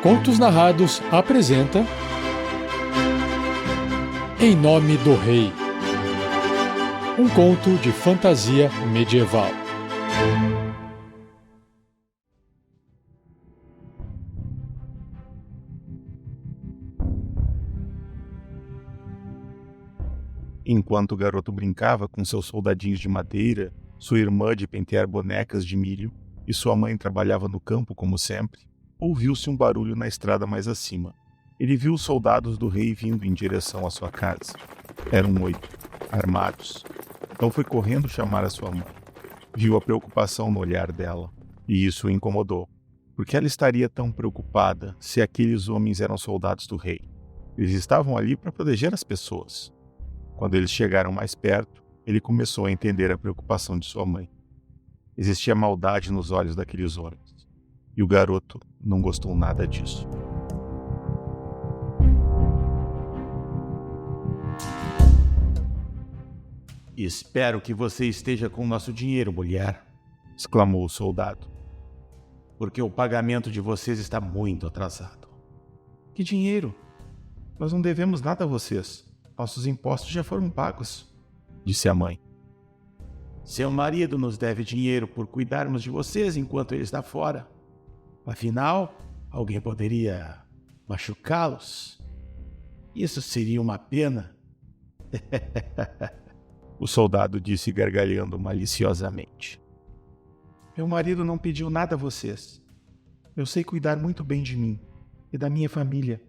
Contos Narrados apresenta Em Nome do Rei, um conto de fantasia medieval. Enquanto o garoto brincava com seus soldadinhos de madeira, sua irmã de pentear bonecas de milho e sua mãe trabalhava no campo como sempre, ouviu-se um barulho na estrada mais acima. Ele viu os soldados do rei vindo em direção à sua casa. Eram 8, armados. Então foi correndo chamar a sua mãe. Viu a preocupação no olhar dela, e isso o incomodou. Por que ela estaria tão preocupada se aqueles homens eram soldados do rei? Eles estavam ali para proteger as pessoas. Quando eles chegaram mais perto, ele começou a entender a preocupação de sua mãe. Existia maldade nos olhos daqueles homens, e o garoto não gostou nada disso. "Espero que você esteja com nosso dinheiro, mulher", exclamou o soldado. "porque o pagamento de vocês está muito atrasado." "Que dinheiro? Nós não devemos nada a vocês. Nossos impostos já foram pagos", disse a mãe. "Seu marido nos deve dinheiro por cuidarmos de vocês enquanto ele está fora. Afinal, alguém poderia machucá-los. Isso seria uma pena." O soldado disse gargalhando maliciosamente. "Meu marido não pediu nada a vocês. Eu sei cuidar muito bem de mim e da minha família.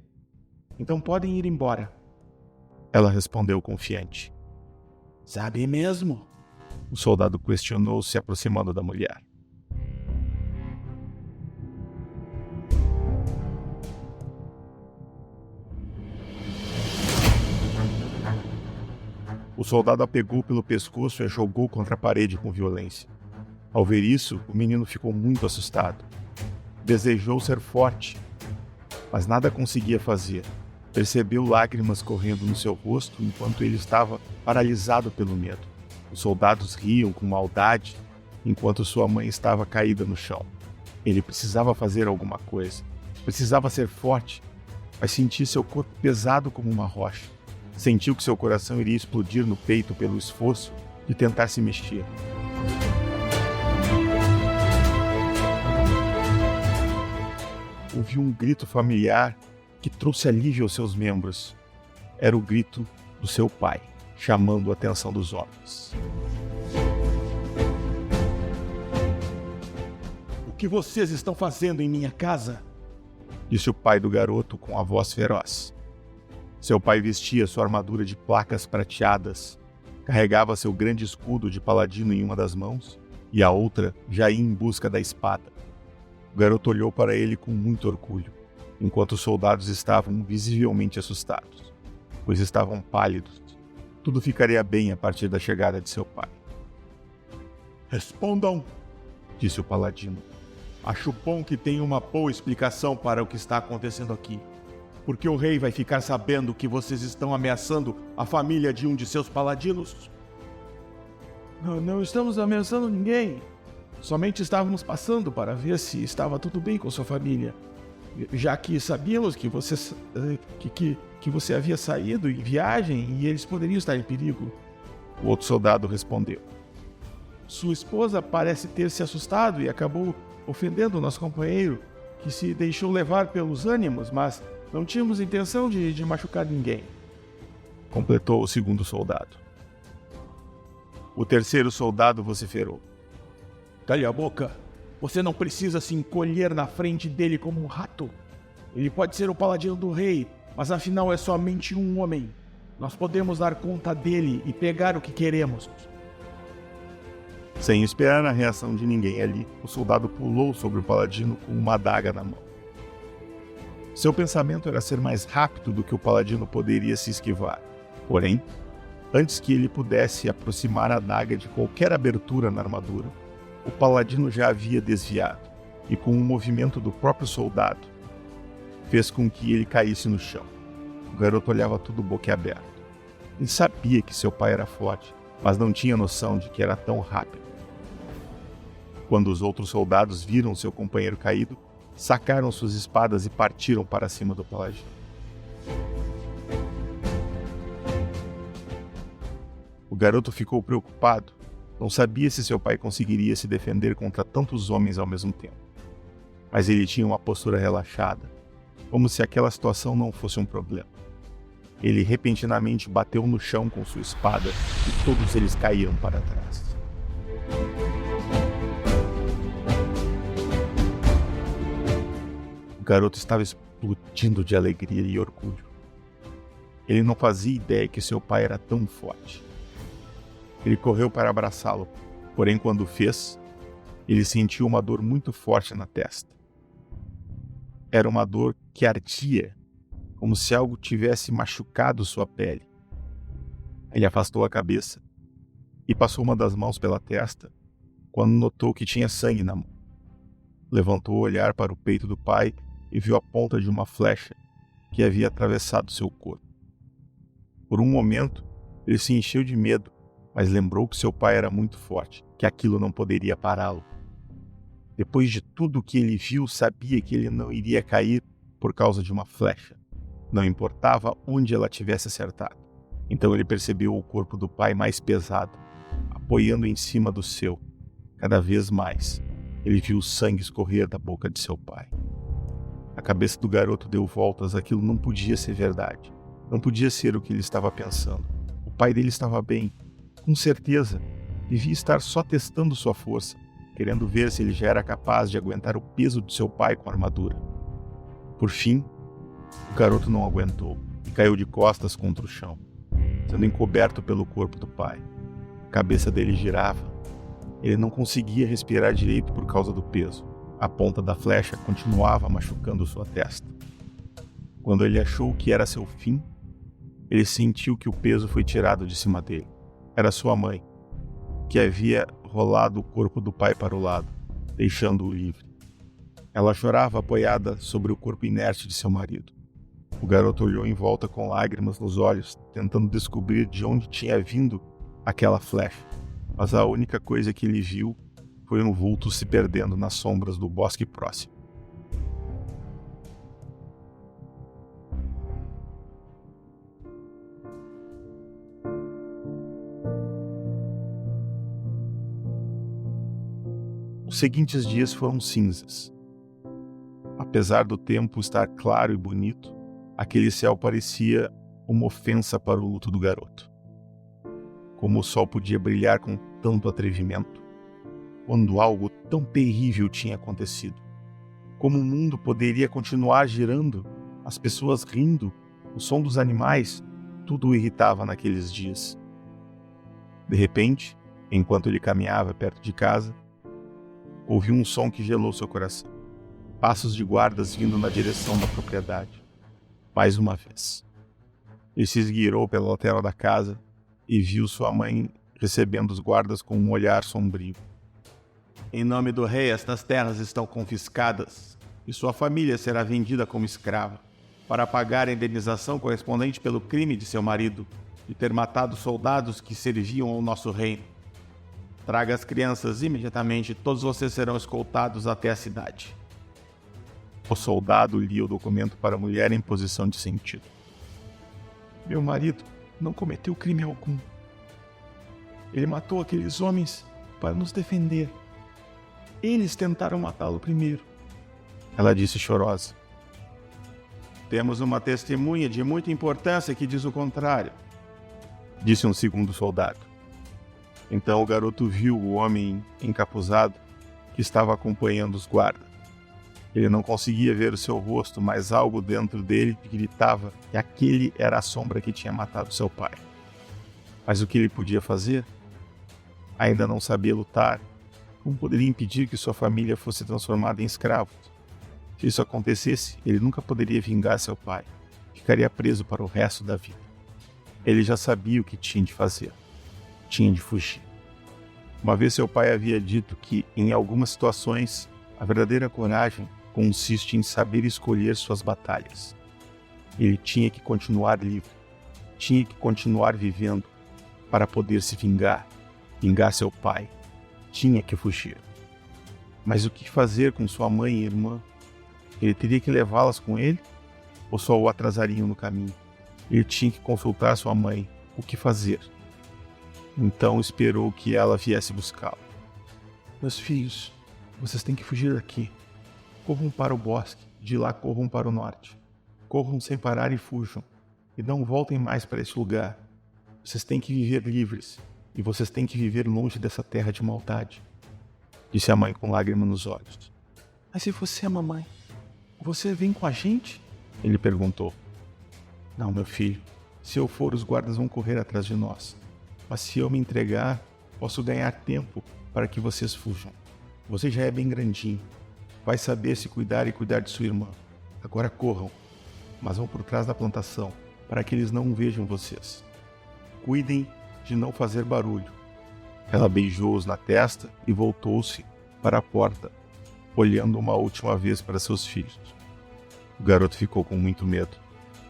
Então podem ir embora." Ela respondeu confiante. "Sabe mesmo?" O soldado questionou, se aproximando da mulher. O soldado a pegou pelo pescoço e a jogou contra a parede com violência. Ao ver isso, o menino ficou muito assustado. Desejou ser forte, mas nada conseguia fazer. Percebeu lágrimas correndo no seu rosto enquanto ele estava paralisado pelo medo. Os soldados riam com maldade enquanto sua mãe estava caída no chão. Ele precisava fazer alguma coisa. Precisava ser forte, mas sentia seu corpo pesado como uma rocha. Sentiu que seu coração iria explodir no peito pelo esforço de tentar se mexer. Ouviu um grito familiar que trouxe alívio aos seus membros. Era o grito do seu pai, chamando a atenção dos homens. "O que vocês estão fazendo em minha casa?" disse o pai do garoto com a voz feroz. Seu pai vestia sua armadura de placas prateadas, carregava seu grande escudo de paladino em uma das mãos e a outra já ia em busca da espada. O garoto olhou para ele com muito orgulho, enquanto os soldados estavam visivelmente assustados, pois estavam pálidos. Tudo ficaria bem a partir da chegada de seu pai. "Respondam", disse o paladino. "Acho bom que tenha uma boa explicação para o que está acontecendo aqui. Porque o rei vai ficar sabendo que vocês estão ameaçando a família de um de seus paladinos?" Não estamos ameaçando ninguém. Somente estávamos passando para ver se estava tudo bem com sua família. Já que sabíamos que você havia saído em viagem e eles poderiam estar em perigo. O outro soldado respondeu. Sua esposa parece ter se assustado e acabou ofendendo o nosso companheiro, que se deixou levar pelos ânimos, mas não tínhamos intenção de machucar ninguém. Completou o segundo soldado. O terceiro soldado vociferou. "Cale a boca! Você não precisa se encolher na frente dele como um rato. Ele pode ser o paladino do rei, mas afinal é somente um homem. Nós podemos dar conta dele e pegar o que queremos." Sem esperar a reação de ninguém ali, o soldado pulou sobre o paladino com uma adaga na mão. Seu pensamento era ser mais rápido do que o paladino poderia se esquivar. Porém, antes que ele pudesse aproximar a adaga de qualquer abertura na armadura, o paladino já havia desviado, e com um movimento do próprio soldado, fez com que ele caísse no chão. O garoto olhava tudo boquiaberto. Ele sabia que seu pai era forte, mas não tinha noção de que era tão rápido. Quando os outros soldados viram seu companheiro caído, sacaram suas espadas e partiram para cima do paladino. O garoto ficou preocupado. Não sabia se seu pai conseguiria se defender contra tantos homens ao mesmo tempo. Mas ele tinha uma postura relaxada, como se aquela situação não fosse um problema. Ele repentinamente bateu no chão com sua espada e todos eles caíram para trás. O garoto estava explodindo de alegria e orgulho. Ele não fazia ideia que seu pai era tão forte. Ele correu para abraçá-lo, porém quando o fez, ele sentiu uma dor muito forte na testa. Era uma dor que ardia, como se algo tivesse machucado sua pele. Ele afastou a cabeça e passou uma das mãos pela testa, quando notou que tinha sangue na mão. Levantou o olhar para o peito do pai e viu a ponta de uma flecha que havia atravessado seu corpo. Por um momento, ele se encheu de medo, mas lembrou que seu pai era muito forte, que aquilo não poderia pará-lo. Depois de tudo o que ele viu, sabia que ele não iria cair por causa de uma flecha. Não importava onde ela tivesse acertado. Então ele percebeu o corpo do pai mais pesado, apoiando em cima do seu. Cada vez mais, ele viu o sangue escorrer da boca de seu pai. A cabeça do garoto deu voltas, aquilo não podia ser verdade. Não podia ser o que ele estava pensando. O pai dele estava bem. Com certeza, devia estar só testando sua força, querendo ver se ele já era capaz de aguentar o peso de seu pai com a armadura. Por fim, o garoto não aguentou e caiu de costas contra o chão, sendo encoberto pelo corpo do pai. A cabeça dele girava. Ele não conseguia respirar direito por causa do peso. A ponta da flecha continuava machucando sua testa. Quando ele achou que era seu fim, ele sentiu que o peso foi tirado de cima dele. Era sua mãe, que havia rolado o corpo do pai para o lado, deixando-o livre. Ela chorava apoiada sobre o corpo inerte de seu marido. O garoto olhou em volta com lágrimas nos olhos, tentando descobrir de onde tinha vindo aquela flecha, mas a única coisa que ele viu foi um vulto se perdendo nas sombras do bosque próximo. Os seguintes dias foram cinzas. Apesar do tempo estar claro e bonito, aquele céu parecia uma ofensa para o luto do garoto. Como o sol podia brilhar com tanto atrevimento, quando algo tão terrível tinha acontecido? Como o mundo poderia continuar girando, as pessoas rindo, o som dos animais, tudo o irritava naqueles dias. De repente, enquanto ele caminhava perto de casa, ouviu um som que gelou seu coração. Passos de guardas vindo na direção da propriedade. Mais uma vez. Ele se esgueirou pela lateral da casa e viu sua mãe recebendo os guardas com um olhar sombrio. Em nome do rei, estas terras estão confiscadas e sua família será vendida como escrava para pagar a indenização correspondente pelo crime de seu marido de ter matado soldados que serviam ao nosso reino. Traga as crianças imediatamente, todos vocês serão escoltados até a cidade. O soldado lia o documento para a mulher em posição de sentido. Meu marido não cometeu crime algum. Ele matou aqueles homens para nos defender. Eles tentaram matá-lo primeiro. Ela disse chorosa. Temos uma testemunha de muita importância que diz o contrário, disse um segundo soldado. Então o garoto viu o homem encapuzado que estava acompanhando os guardas. Ele não conseguia ver o seu rosto, mas algo dentro dele gritava que aquele era a sombra que tinha matado seu pai. Mas o que ele podia fazer? Ainda não sabia lutar. Como poderia impedir que sua família fosse transformada em escravos? Se isso acontecesse, ele nunca poderia vingar seu pai. Ficaria preso para o resto da vida. Ele já sabia o que tinha de fazer. Tinha de fugir. Uma vez seu pai havia dito que, em algumas situações, a verdadeira coragem consiste em saber escolher suas batalhas. Ele tinha que continuar livre, tinha que continuar vivendo para poder se vingar seu pai. Tinha que fugir. Mas o que fazer com sua mãe e irmã? Ele teria que levá-las com ele ou só o atrasariam no caminho? Ele tinha que consultar sua mãe o que fazer. Então esperou que ela viesse buscá-lo. Meus filhos, vocês têm que fugir daqui. Corram para o bosque, de lá corram para o norte. Corram sem parar e fujam. E não voltem mais para esse lugar. Vocês têm que viver livres. E vocês têm que viver longe dessa terra de maldade. Disse a mãe com lágrimas nos olhos. Mas se você é mamãe, você vem com a gente? Ele perguntou. Não, meu filho. Se eu for, os guardas vão correr atrás de nós. Mas se eu me entregar, posso ganhar tempo para que vocês fujam. Você já é bem grandinho. Vai saber se cuidar e cuidar de sua irmã. Agora corram, mas vão por trás da plantação, para que eles não vejam vocês. Cuidem de não fazer barulho. Ela beijou-os na testa e voltou-se para a porta, olhando uma última vez para seus filhos. O garoto ficou com muito medo.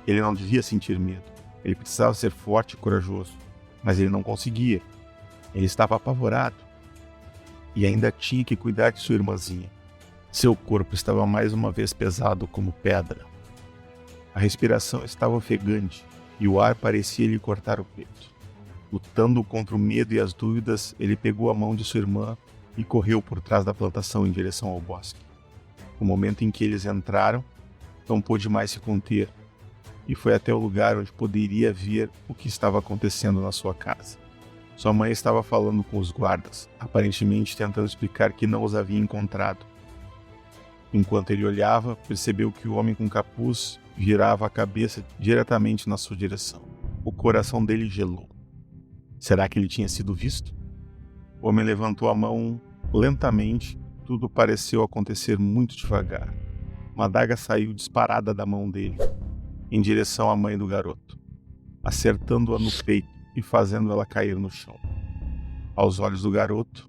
Ele não devia sentir medo. Ele precisava ser forte e corajoso, mas ele não conseguia. Ele estava apavorado e ainda tinha que cuidar de sua irmãzinha. Seu corpo estava mais uma vez pesado como pedra. A respiração estava ofegante e o ar parecia lhe cortar o peito. Lutando contra o medo e as dúvidas, ele pegou a mão de sua irmã e correu por trás da plantação em direção ao bosque. No momento em que eles entraram, não pôde mais se conter e foi até o lugar onde poderia ver o que estava acontecendo na sua casa. Sua mãe estava falando com os guardas, aparentemente tentando explicar que não os havia encontrado. Enquanto ele olhava, percebeu que o homem com capuz virava a cabeça diretamente na sua direção. O coração dele gelou. Será que ele tinha sido visto? O homem levantou a mão lentamente, tudo pareceu acontecer muito devagar. Uma adaga saiu disparada da mão dele, em direção à mãe do garoto, acertando-a no peito e fazendo ela cair no chão. Aos olhos do garoto,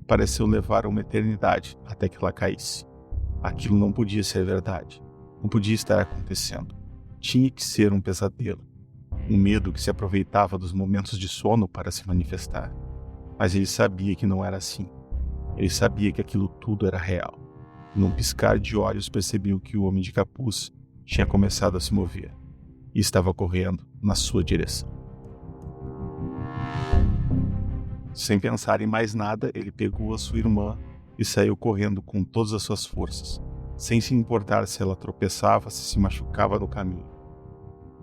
pareceu levar uma eternidade até que ela caísse. Aquilo não podia ser verdade. Não podia estar acontecendo. Tinha que ser um pesadelo. Um medo que se aproveitava dos momentos de sono para se manifestar. Mas ele sabia que não era assim. Ele sabia que aquilo tudo era real. Num piscar de olhos percebeu que o homem de capuz tinha começado a se mover e estava correndo na sua direção. Sem pensar em mais nada, ele pegou a sua irmã e saiu correndo com todas as suas forças, sem se importar se ela tropeçava, se machucava no caminho.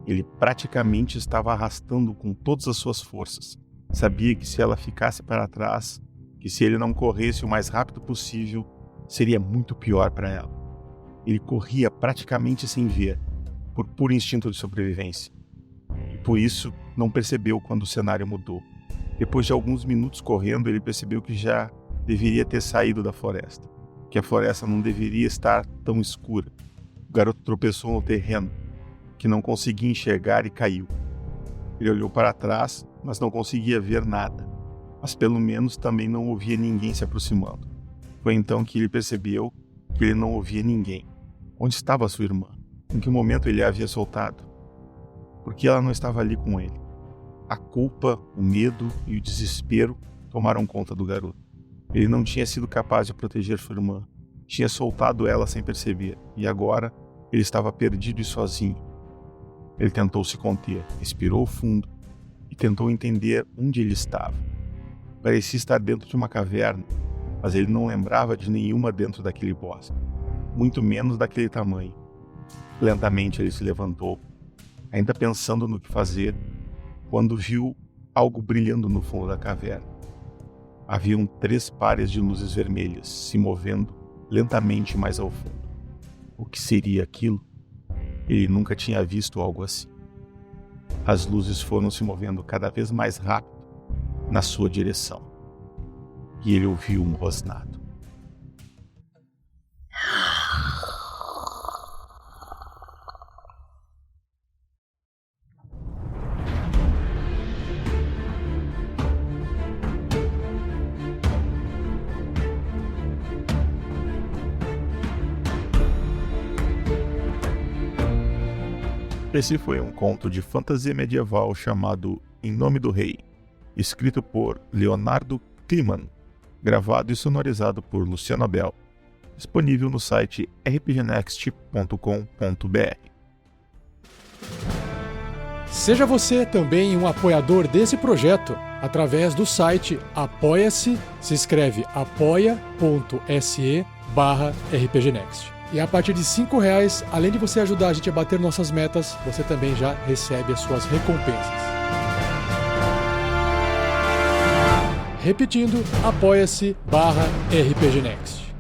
Ele praticamente estava arrastando com todas as suas forças. Sabia que se ela ficasse para trás, que se ele não corresse o mais rápido possível, seria muito pior para ela. Ele corria praticamente sem ver, por puro instinto de sobrevivência. E por isso não percebeu quando o cenário mudou. Depois de alguns minutos correndo, ele percebeu que já deveria ter saído da floresta, que a floresta não deveria estar tão escura. O garoto tropeçou no terreno, que não conseguia enxergar e caiu. Ele olhou para trás, mas não conseguia ver nada, mas pelo menos também não ouvia ninguém se aproximando. Foi então que ele percebeu que ele não ouvia ninguém. Onde estava sua irmã? Em que momento ele a havia soltado? Por que ela não estava ali com ele? A culpa, o medo e o desespero tomaram conta do garoto. Ele não tinha sido capaz de proteger sua irmã. Tinha soltado ela sem perceber, e agora ele estava perdido e sozinho. Ele tentou se conter, respirou fundo e tentou entender onde ele estava. Parecia estar dentro de uma caverna, mas ele não lembrava de nenhuma dentro daquele bosque, muito menos daquele tamanho. Lentamente ele se levantou, ainda pensando no que fazer, quando viu algo brilhando no fundo da caverna. Haviam 3 pares de luzes vermelhas se movendo lentamente mais ao fundo. O que seria aquilo? Ele nunca tinha visto algo assim. As luzes foram se movendo cada vez mais rápido na sua direção. E ele ouviu um rosnado. Esse foi um conto de fantasia medieval chamado Em Nome do Rei, escrito por Leonardo Kliman, gravado e sonorizado por Luciano Abel, disponível no site rpgnext.com.br. Seja você também um apoiador desse projeto através do site Apoia-se, se escreve apoia.se/rpgnext. E a partir de R$5, além de você ajudar a gente a bater nossas metas, você também já recebe as suas recompensas. Repetindo, apoia-se/rpgnext.